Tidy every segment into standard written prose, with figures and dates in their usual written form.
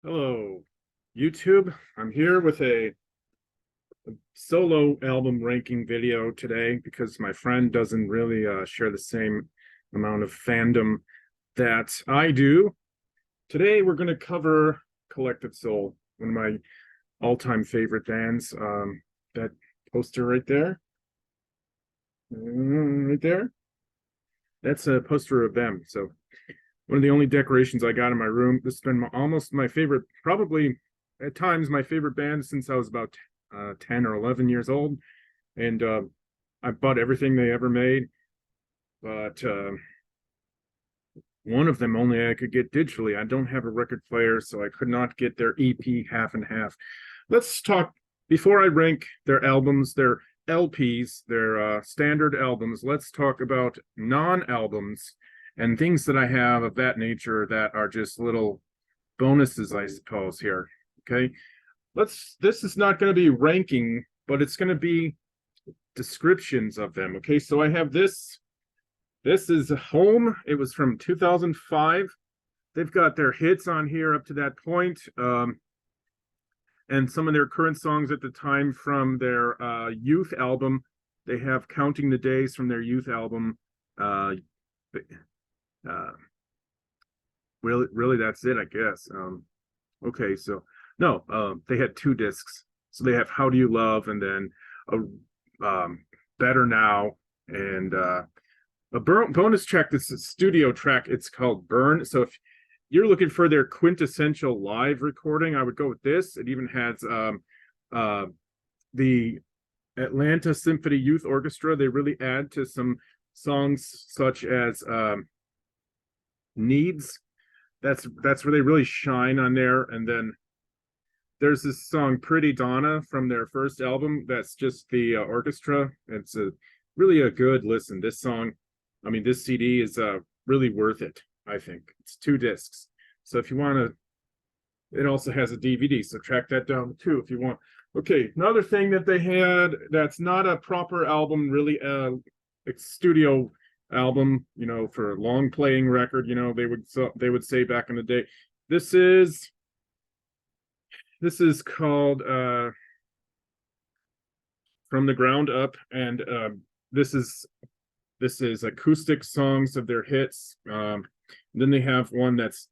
Hello, YouTube. I'm here with a solo album ranking video today because my friend doesn't really share the same amount of fandom that I do. Today, we're going to cover Collective Soul, one of my all-time favorite bands. That poster right there, right there, that's a poster of them. So one of the only decorations I got in my room. This has been almost my favorite, probably at times my favorite band since I was about 10 or 11 years old. And I bought everything they ever made, but one of them only I could get digitally. I don't have a record player, so I could not get their EP half and half. Let's talk, before I rank their albums, their LPs, their standard albums, let's talk about non-albums and things that I have of that nature that are just little bonuses, I suppose, here. Okay. This is not going to be ranking, but it's going to be descriptions of them. Okay. So I have this. This is Home. It was from 2005. They've got their hits on here up to that point, and some of their current songs at the time from their youth album. They have Counting the Days from their youth album. Uh, uh, really, that's it, I guess. Okay, so no, they had two discs. So they have How Do You Love, and then Better Now, and a bonus track. This is a studio track. It's called Burn. So if you're looking for their quintessential live recording, I would go with this. It even has the Atlanta Symphony Youth Orchestra. They really add to some songs such as Needs. That's where they really shine on there. And then there's this song Pretty Donna from their first album. That's just the orchestra. It's really a good listen. This song, I mean, this CD is really worth it, I think. It's two discs. So if you want to, it also has a DVD, so track that down too if you want. Okay, another thing that they had that's not a proper album, really, studio album, for a long playing record, they would say back in the day. This is called From the Ground Up, and this is acoustic songs of their hits. Then they have one that's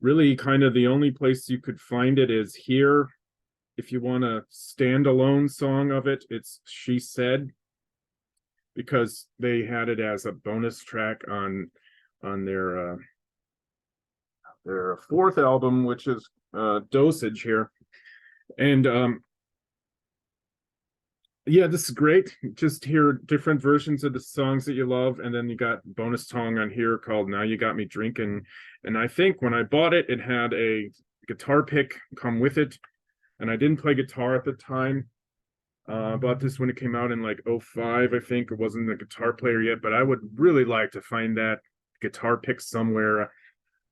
really kind of the only place you could find it is here. If you want a standalone song of it, it's She Said, because they had it as a bonus track on their fourth album, which is Dosage here. And yeah, this is great. Just hear different versions of the songs that you love, and then you got bonus song on here called Now You Got Me Drinking. And I think when I bought it, it had a guitar pick come with it, and I didn't play guitar at the time. I bought this when it came out in like 05, I think. It wasn't a guitar player yet, but I would really like to find that guitar pick somewhere.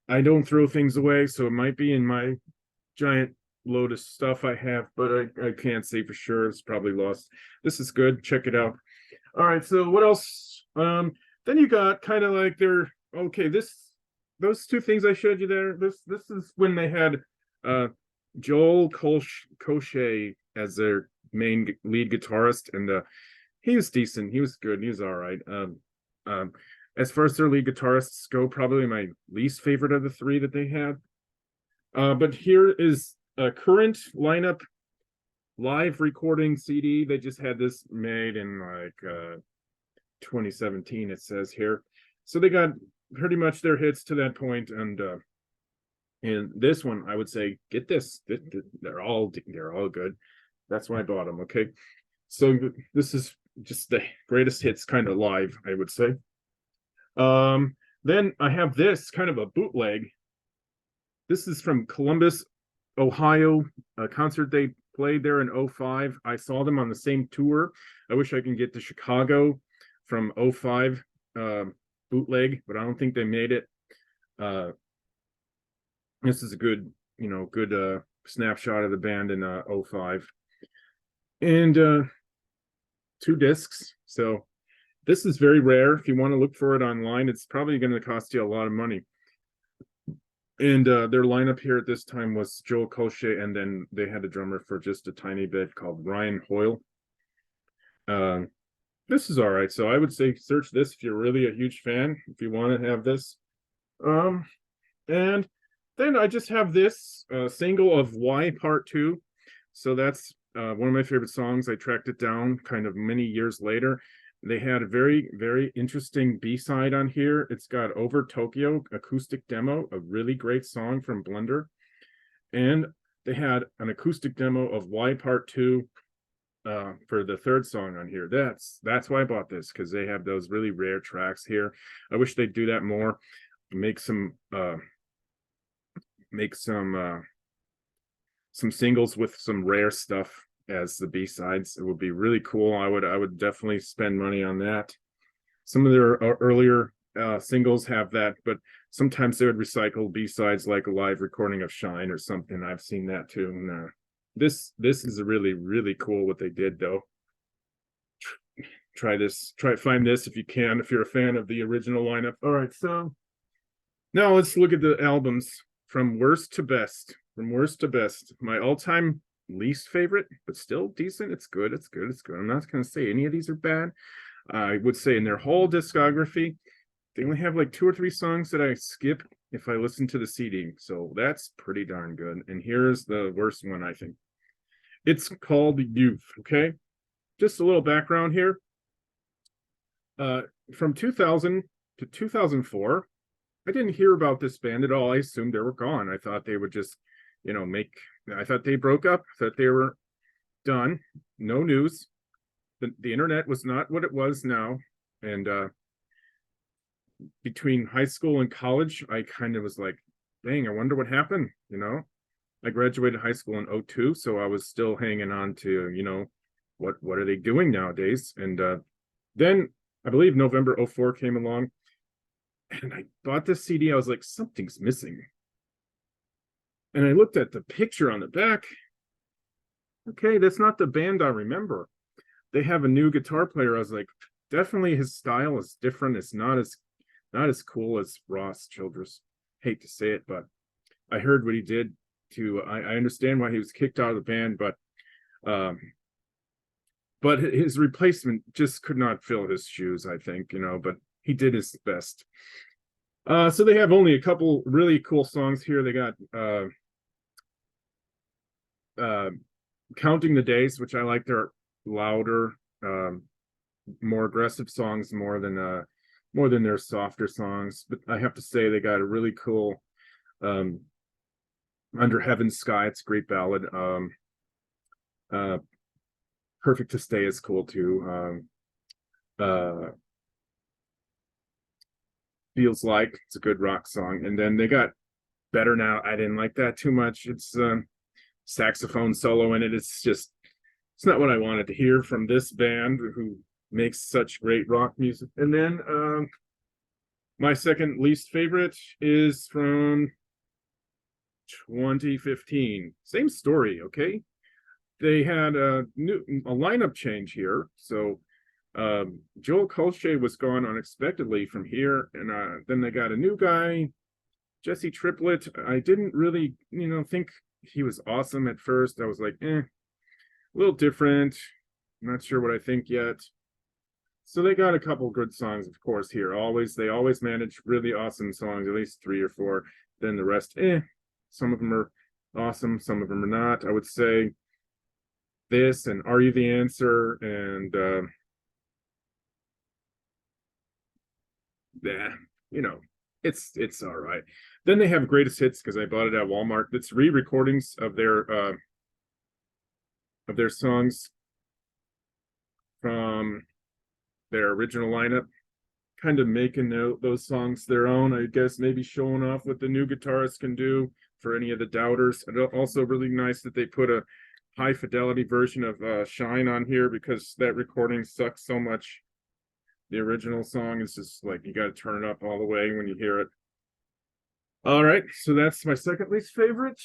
I don't throw things away, so it might be in my giant load of stuff I have, but I can't say for sure. It's probably lost. This is good. Check it out. All right, so what else? Then you got kind of like those two things I showed you there. This is when they had Joel Cochet as their main lead guitarist, and he was decent. He was good. He was all right. As far as their lead guitarists go, probably my least favorite of the three that they had. But here is a current lineup live recording CD. They just had this made in like 2017, it says here. So they got pretty much their hits to that point, and this one I would say get this. They're all good. That's why I bought them. Okay, so this is just the greatest hits kind of live, I would say. Then I have this kind of a bootleg. This is from Columbus, Ohio, a concert they played there in 05. I saw them on the same tour. I wish I can get to Chicago from 05 bootleg, but I don't think they made it. This is a good snapshot of the band in 05. And two discs. So this is very rare. If you want to look for it online, it's probably going to cost you a lot of money. And their lineup here at this time was Joel Colche, and then they had a drummer for just a tiny bit called Ryan Hoyle. Uh, this is all right. So I would say search this if you're really a huge fan, if you want to have this. Um, and then I just have this single of Y Part 2. So that's one of my favorite songs. I tracked it down kind of many years later. They had a very, very interesting B-side on here. It's got Over Tokyo acoustic demo, a really great song from Blender. And they had an acoustic demo of Y Part 2 for the third song on here. That's why I bought this, because they have those really rare tracks here. I wish they'd do that more. Make some singles with some rare stuff as the B-sides. It would be really cool. I would definitely spend money on that. Some of their earlier singles have that, but sometimes they would recycle B-sides like a live recording of Shine or something. I've seen that too. And, this is really, really cool what they did though. Try find this if you can, if you're a fan of the original lineup. All right, so now let's look at the albums from worst to best. From worst to best, my all-time least favorite, but still decent. It's good. It's good. It's good. I'm not going to say any of these are bad. I would say in their whole discography, they only have like 2 or 3 songs that I skip if I listen to the CD. So that's pretty darn good. And here's the worst one, I think. It's called Youth. Okay, just a little background here. From 2000 to 2004, I didn't hear about this band at all. I assumed they were gone. I thought they would just, I thought they broke up, that they were done. No news. The internet was not what it was now. And between high school and college, I kind of was like, dang, I wonder what happened. I graduated high school in 2002, so I was still hanging on to, what are they doing nowadays? And then I believe November 2004 came along, and I bought this CD. I was like, something's missing. And I looked at the picture on the back. Okay, that's not the band I remember. They have a new guitar player. I was like, definitely his style is different. It's not as cool as Ross Childress. Hate to say it, but I heard what he did to. I understand why he was kicked out of the band, but his replacement just could not fill his shoes. I think, but he did his best. So they have only a couple really cool songs here. They got Counting the Days, which I like. They're louder, more aggressive songs, more than their softer songs. But I have to say they got a really cool Under Heaven's Sky. It's a great ballad. Perfect to Stay is cool too. Feels Like, it's a good rock song. And then they got Better Now. I didn't like that too much. It's saxophone solo in it. It's not what I wanted to hear from this band who makes such great rock music. And then my second least favorite is from 2015. Same story, okay? They had a lineup change here. So Joel Colche was gone unexpectedly from here, and then they got a new guy, Jesse Triplett. I didn't really, think he was awesome at first. I was like, a little different. I'm not sure what I think yet. So they got a couple good songs, of course, here. They always manage really awesome songs, at least 3 or 4. Then the rest, some of them are awesome, some of them are not. I would say this and Are You the Answer and it's all right. Then they have Greatest Hits because I bought it at Walmart. It's re-recordings of their songs from their original lineup, kind of making those songs their own. I guess maybe showing off what the new guitarists can do for any of the doubters. And also really nice that they put a high fidelity version of Shine on here, because that recording sucks so much. The original song is just like, you got to turn it up all the way when you hear it. All right, so that's my second least favorite.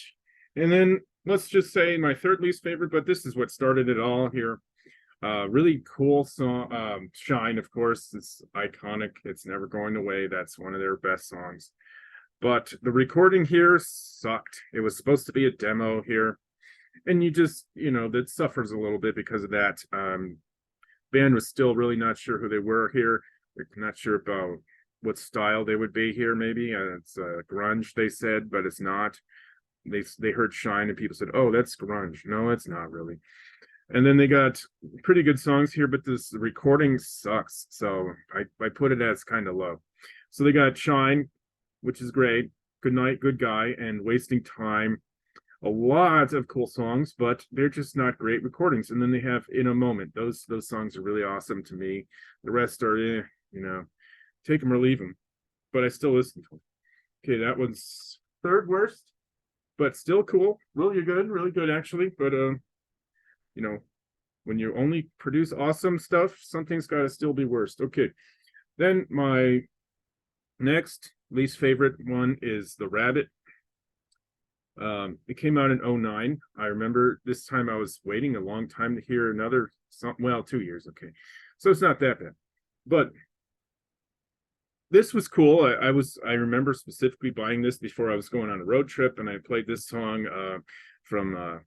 And then let's just say my third least favorite, but this is what started it all here. Really cool song. Shine, of course, it's iconic. It's never going away. That's one of their best songs. but the recording here sucked. It was supposed to be a demo here, and you just, that suffers a little bit because of that. Band was still really not sure who they were here. They're not sure about what style they would be here. Maybe it's grunge, they said, but it's not. They heard Shine and people said, "Oh, that's grunge." No, it's not really. And then they got pretty good songs here, but this recording sucks. So I put it as kind of low. So they got Shine, which is great. Good Night, Good Guy, and Wasting Time. A lot of cool songs, but they're just not great recordings. And then they have In a Moment. Those songs are really awesome to me. The rest are, take them or leave them. But I still listen to them. Okay, that one's third worst, but still cool. Really good actually. But when you only produce awesome stuff, something's got to still be worst. Okay, then my next least favorite one is The Rabbit. It came out in 2009. I remember this time I was waiting a long time to hear another song. Well, 2 years. Okay, so it's not that bad, but this was cool. I remember specifically buying this before I was going on a road trip, and I played this song from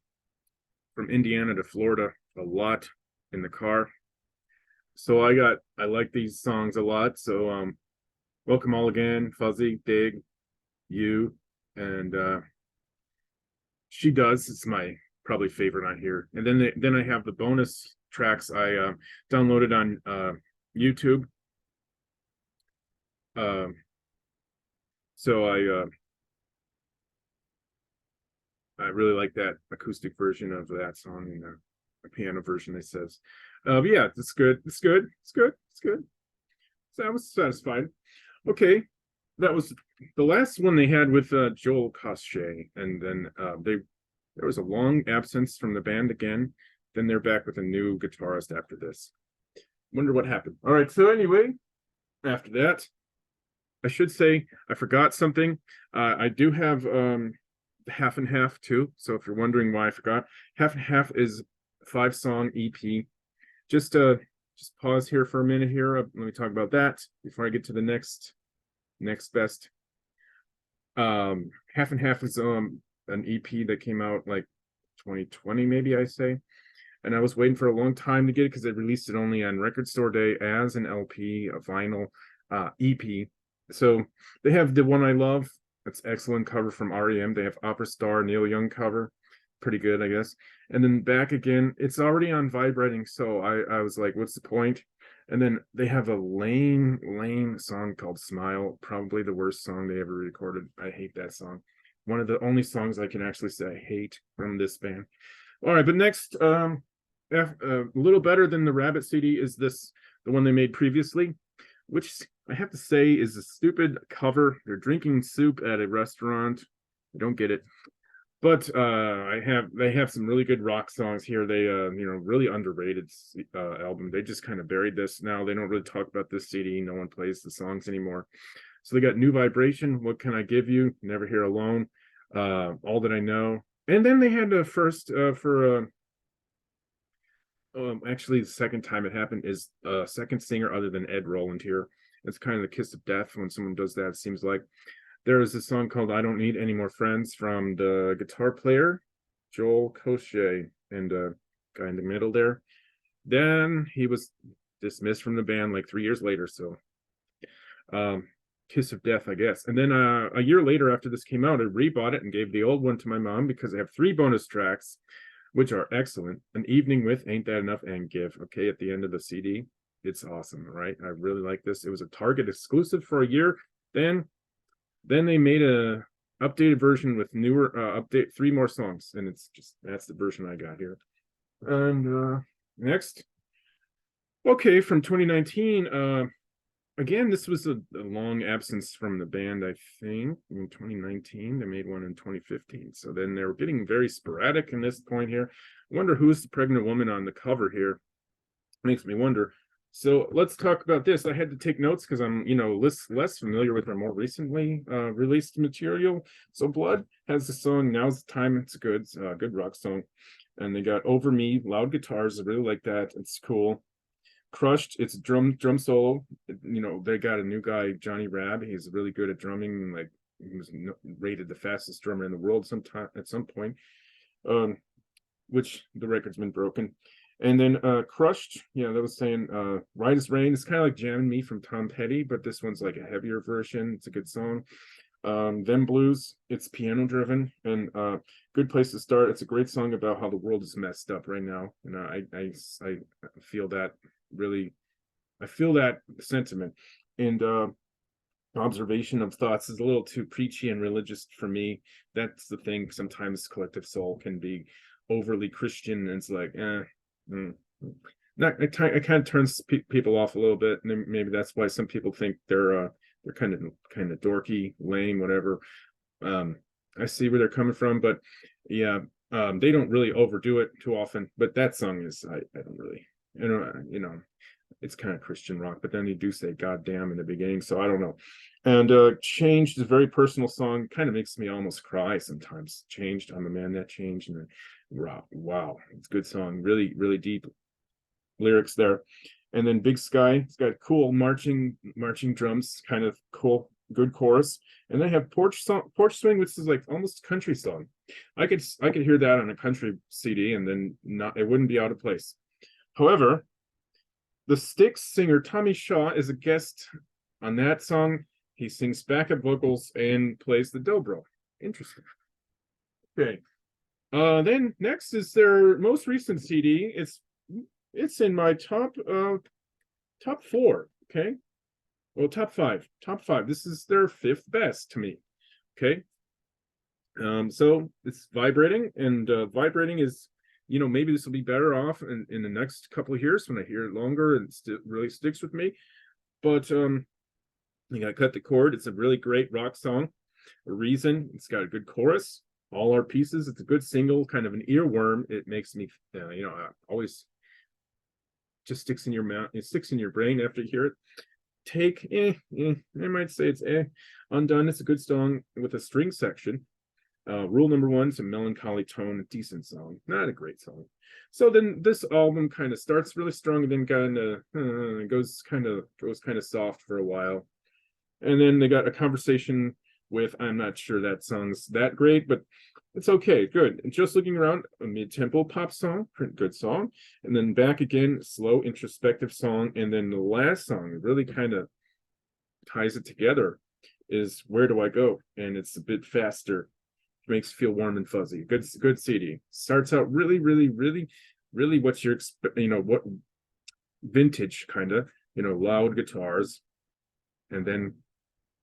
Indiana to Florida a lot in the car. So I like these songs a lot. So Welcome All Again, Fuzzy, Dig, You, and She Does. It's my probably favorite on here. And then I have the bonus tracks I downloaded on YouTube. So I really like that acoustic version of that song, and a piano version, it says. But yeah, it's good. It's good. So I was satisfied. Okay, that was the last one they had with Joel Cosche, and then there was a long absence from the band again. Then they're back with a new guitarist after this. Wonder what happened. All right, so anyway, after that, I should say I forgot something. I do have Half and Half too. So if you're wondering why I forgot, Half and Half is a 5-song EP. Just pause here for a minute here. Let me talk about that before I get to the next best. Half and Half is an EP that came out like 2020, maybe I say. And I was waiting for a long time to get it because they released it only on Record Store Day as an LP, a vinyl EP. So they have the one I love. It's excellent cover from REM. They have Opera Star, Neil Young cover. Pretty good, I guess. And then Back Again, it's already on vibrating. So I was like, what's the point? And then they have a lame song called Smile. Probably the worst song they ever recorded. I hate that song. One of the only songs I can actually say I hate from this band. All right, but next, a little better than the Rabbit CD is the one they made previously, which I have to say is a stupid cover. They're drinking soup at a restaurant. I don't get it. But they have some really good rock songs here. They really underrated album. They just kind of buried this now. They don't really talk about this CD. No one plays the songs anymore. So they got New Vibration, What Can I Give You, Never Here Alone, All That I Know. And then they had the first for actually the second time it happened is second singer other than Ed Roland here. It's kind of the kiss of death when someone does that, it seems like. There is a song called I Don't Need Any More Friends from the guitar player, Joel Cosche, and guy in the middle there. Then he was dismissed from the band like 3 years later, so kiss of death, I guess. And then a year later after this came out, I rebought it and gave the old one to my mom because I have 3 bonus tracks, which are excellent. An Evening With, Ain't That Enough, and Give. Okay, at the end of the CD. It's awesome, right? I really like this. It was a Target exclusive for a year. Then they made a updated version with newer 3 more songs, and that's the version I got here. And next, okay, from 2019. Again, this was a long absence from the band. I think in 2019 they made one in 2015. So then they were getting very sporadic in this point here. I wonder who's the pregnant woman on the cover here. Makes me wonder. So let's talk about this. I had to take notes because I'm, less familiar with their more recently released material. So Blood has the song Now's the Time. It's good. It's a good rock song. And they got Over Me, loud guitars. I really like that. It's cool. Crushed, it's drum solo. You know, they got a new guy, Johnny Rabb. He's really good at drumming. Like he was rated the fastest drummer in the world sometime at some point. Which the record's been broken. And then Crushed, yeah, that was saying Right as Rain. It's kind of like Jamming Me from Tom Petty, but this one's like a heavier version. It's a good song. Them Blues, it's piano driven and good place to start. It's a great song about how the world is messed up right now. And I feel that really, I feel that sentiment. And Observation of Thoughts is a little too preachy and religious for me. That's the thing. Sometimes Collective Soul can be overly Christian, and it's like, not it kind of turns people off a little bit, and maybe that's why some people think they're kind of dorky, lame, whatever. I see where they're coming from, but yeah, they don't really overdo it too often. But that song is, I don't really, it's kind of Christian rock, but then you do say "God damn" in the beginning, so I don't know. And Changed is a very personal song, kind of makes me almost cry sometimes. Changed, I'm a man that changed, and wow, it's a good song, really, really deep lyrics there. And then Big Sky, it's got cool marching drums, kind of cool, good chorus. And they have Porch Swing, which is like almost a country song. I could hear that on a country CD, and then it wouldn't be out of place. However, the Styx singer Tommy Shaw is a guest on that song. He sings backup vocals and plays the dobro. Interesting. Okay. Then next is their most recent CD. It's in my top 4. Okay. Well, top five. This is their 5th best to me. Okay. So it's Vibrating, and Vibrating is, maybe this will be better off in the next couple of years when I hear it longer and it really sticks with me. But you gotta cut the cord. It's a really great rock song. A Reason. It's got a good chorus. All Our Pieces. It's a good single, kind of an earworm. It makes me, always just sticks in your mouth. It sticks in your brain after you hear it. Take, I might say it's Undone. It's a good song with a string section. Rule Number One, it's a melancholy tone, a decent song, not a great song. So then this album kind of starts really strong and then kind of goes kind of soft for a while. And then they got A Conversation with, I'm not sure that song's that great, but it's okay, good. And Just Looking Around, a mid-tempo pop song, good song. And then Back Again, slow, introspective song. And then the last song really kind of ties it together is Where Do I Go? And it's a bit faster. Makes you feel warm and fuzzy. Good CD. Starts out really, really, really, really what you're what vintage kind of, loud guitars, and then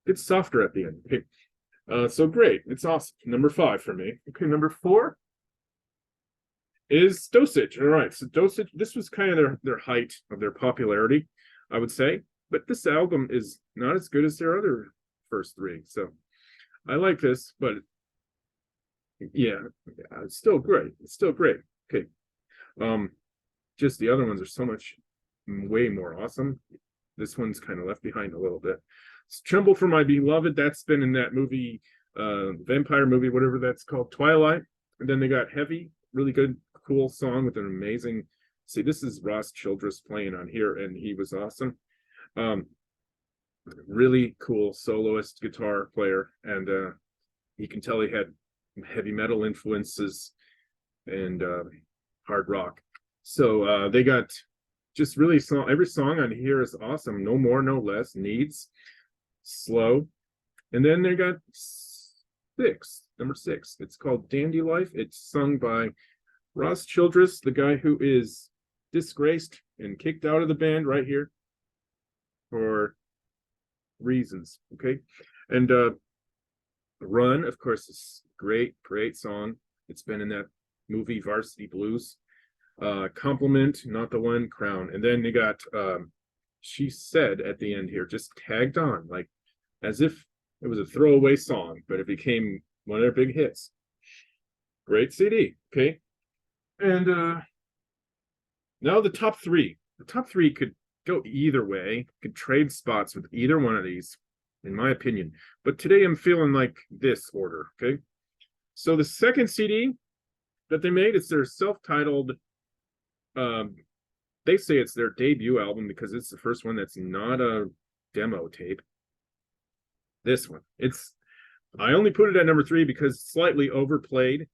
it's softer at the end. Okay. So great. It's awesome. Number 5 for me. Okay, number 4 is Dosage. All right. So Dosage, this was kind of their height of their popularity, I would say. But this album is not as good as their other first 3. So I like this, but yeah, it's still great. Okay. Just the other ones are so much way more awesome. This one's kind of left behind a little bit. Tremble for My Beloved, that's been in that movie, vampire movie, whatever that's called, Twilight. And then they got Heavy, really good, cool song with an amazing, see, this is Ross Childress playing on here, and he was awesome. Really cool soloist guitar player, and you can tell he had heavy metal influences and hard rock. So they got just really every song on here is awesome. No More, No Less, Needs, Slow. And then they got number 6. It's called Dandy Life. It's sung by Ross Childress, the guy who is disgraced and kicked out of the band right here for reasons. Okay. And Run, of course, is great song. It's been in that movie Varsity Blues. Compliment, Not the One, Crown. And then they got She Said at the end here, just tagged on, like as if it was a throwaway song, but it became one of their big hits. Great CD. Okay. And now the top 3. The top 3 could go either way, could trade spots with either one of these, in my opinion. But today I'm feeling like this order. Okay. So the second CD that they made, it's their self-titled they say it's their debut album because it's the first one that's not a demo tape. This one, I only put it at number 3 because slightly overplayed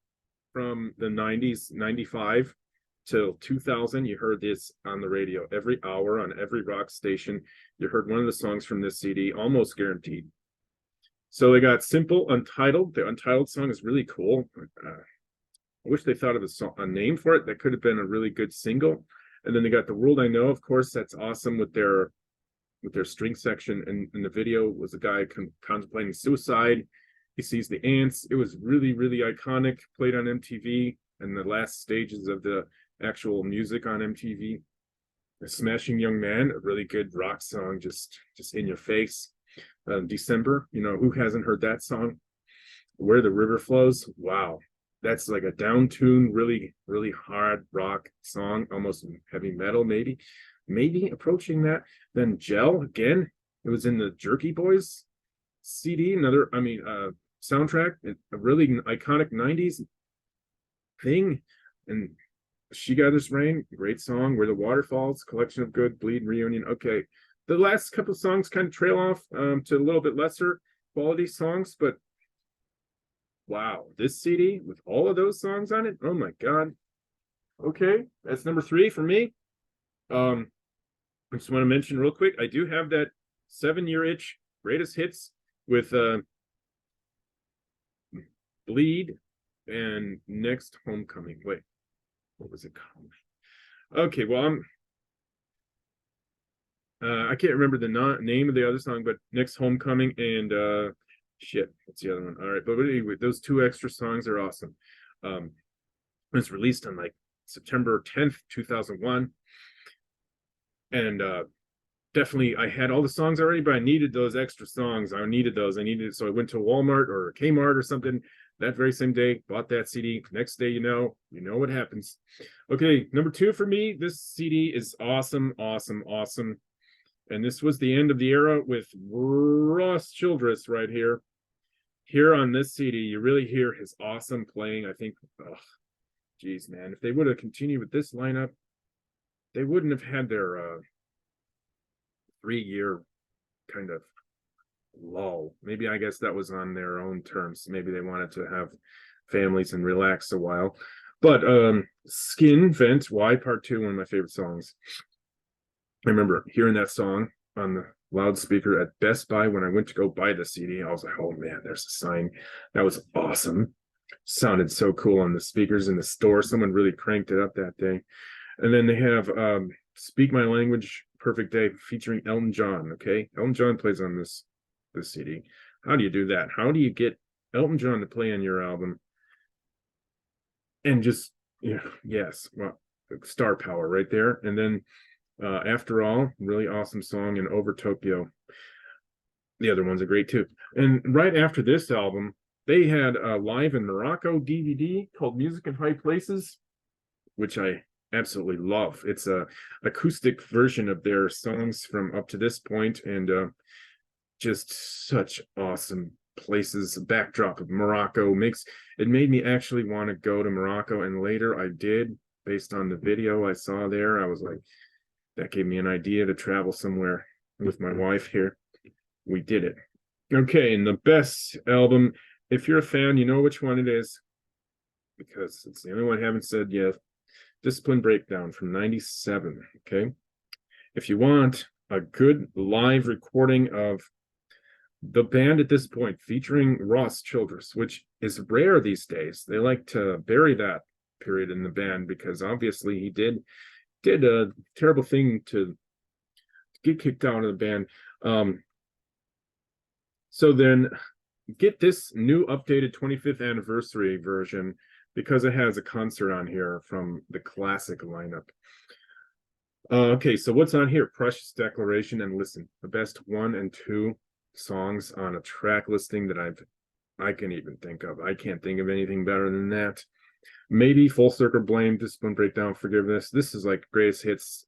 from the 90s, 95 till 2000. You heard this on the radio every hour on every rock station. You heard one of the songs from this CD, almost guaranteed. So they got Simple, Untitled. The Untitled song is really cool. I wish they thought of a name for it. That could have been a really good single. And then they got The World I Know, of course. That's awesome with their string section. And in the video was a guy contemplating suicide. He sees the ants. It was really, really iconic. Played on MTV in the last stages of the actual music on MTV. A Smashing Young Man, a really good rock song, just in your face. December, who hasn't heard that song? Where the River Flows. Wow, that's like a down tune, really, really hard rock song, almost heavy metal, maybe approaching that. Then Gel, again, it was in the Jerky Boys CD, soundtrack, a really iconic 90s thing. And She Gathers Rain, great song. Where the Water Falls, Collection of Good, Bleed, Reunion. Okay, the last couple of songs kind of trail off to a little bit lesser quality songs, but wow, this CD with all of those songs on it, oh my god. Okay, that's number 3 for me. I just want to mention real quick, I do have that 7-year itch greatest hits with Bleed and Next Homecoming. Wait, what was it called? Okay, well, I can't remember the name of the other song, but Next Homecoming and shit, what's the other one? All right, but anyway, those 2 extra songs are awesome. It was released on like September 10th, 2001, and definitely I had all the songs already, but I needed those extra songs. I needed it, so I went to Walmart or Kmart or something that very same day, bought that CD. Next day, you know what happens. Okay, number 2 for me, this CD is awesome. And this was the end of the era with Ross Childress right here. Here on this CD, you really hear his awesome playing. I think, geez, man, if they would have continued with this lineup, they wouldn't have had their 3-year kind of lull. Maybe, I guess that was on their own terms. Maybe they wanted to have families and relax a while. But Skin Vent Y Part 2, one of my favorite songs. I remember hearing that song on the loudspeaker at Best Buy when I went to go buy the CD. I was like, oh man, there's a sign. That was awesome. Sounded so cool on the speakers in the store. Someone really cranked it up that day. And then they have Speak My Language, Perfect Day, featuring Elton John. Okay, Elton John plays on this CD. How do you do that? How do you get Elton John to play on your album? And just, yes, well, star power right there. And then After All, really awesome song, and Over Tokyo. The other ones are great too. And right after this album, they had a Live in Morocco DVD called Music in High Places, which I absolutely love. It's a acoustic version of their songs from up to this point, and just such awesome places. The backdrop of Morocco made me actually want to go to Morocco, and later I did, based on the video I saw there. I was like, that gave me an idea to travel somewhere with my wife here. We did it. Okay, and the best album, if you're a fan, you know which one it is, because it's the only one I haven't said yet. Discipline Breakdown from 97. Okay, if you want a good live recording of the band at this point, featuring Ross Childress, which is rare these days. They like to bury that period in the band because obviously he did a terrible thing to get kicked out of the band. So then get this new updated 25th anniversary version, because it has a concert on here from the classic lineup. Okay, so what's on here? Precious Declaration and Listen, the best 1 and 2 songs on a track listing that I can even think of. I can't think of anything better than that. Maybe Full Circle Blame, Discipline Breakdown, Forgiveness. This is like greatest hits.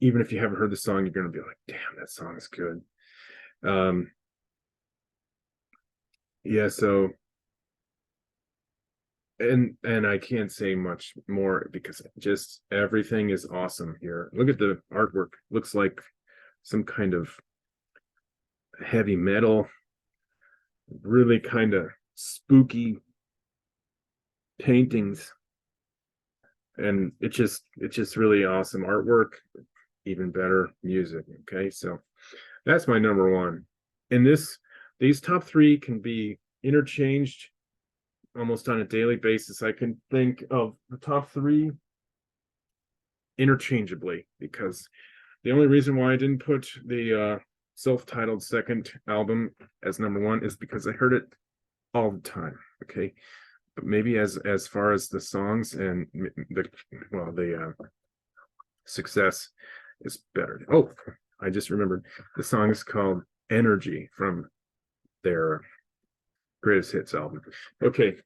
Even if you haven't heard the song, you're gonna be like, damn, that song is good. Yeah, so and I can't say much more because just everything is awesome here. Look at the artwork. Looks like some kind of heavy metal, really kind of spooky paintings. And it's just really awesome artwork, even better music. Okay, so that's my number one. And these top three can be interchanged almost on a daily basis. I can think of the top three interchangeably because the only reason why I didn't put the self-titled second album as number one is because I heard it all the time. Okay, but maybe as far as the songs and the success is better. Oh, I just remembered the song is called Energy from their greatest hits album. Okay,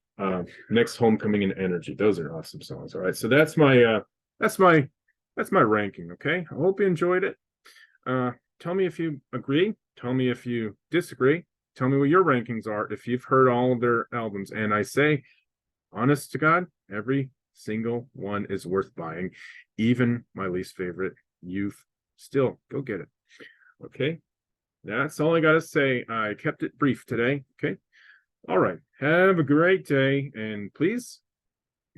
next, Homecoming and Energy. Those are awesome songs. All right, so that's my ranking. Okay, I hope you enjoyed it. Tell me if you agree, tell me if you disagree, tell me what your rankings are if you've heard all of their albums. And I say, honest to God, every single one is worth buying, even my least favorite, Youth. Still, go get it. Okay, that's all I gotta say. I kept it brief today. Okay, all right, have a great day, and please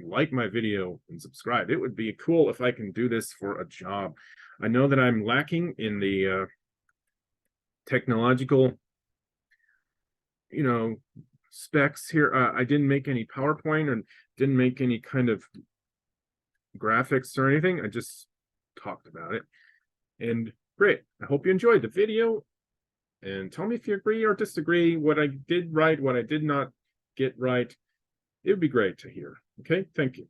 like my video and subscribe. It would be cool if I can do this for a job. I know that I'm lacking in the technological, specs here. I didn't make any PowerPoint and didn't make any kind of graphics or anything. I just talked about it. And great. I hope you enjoyed the video. And tell me if you agree or disagree, what I did right, what I did not get right. It would be great to hear. Okay, thank you.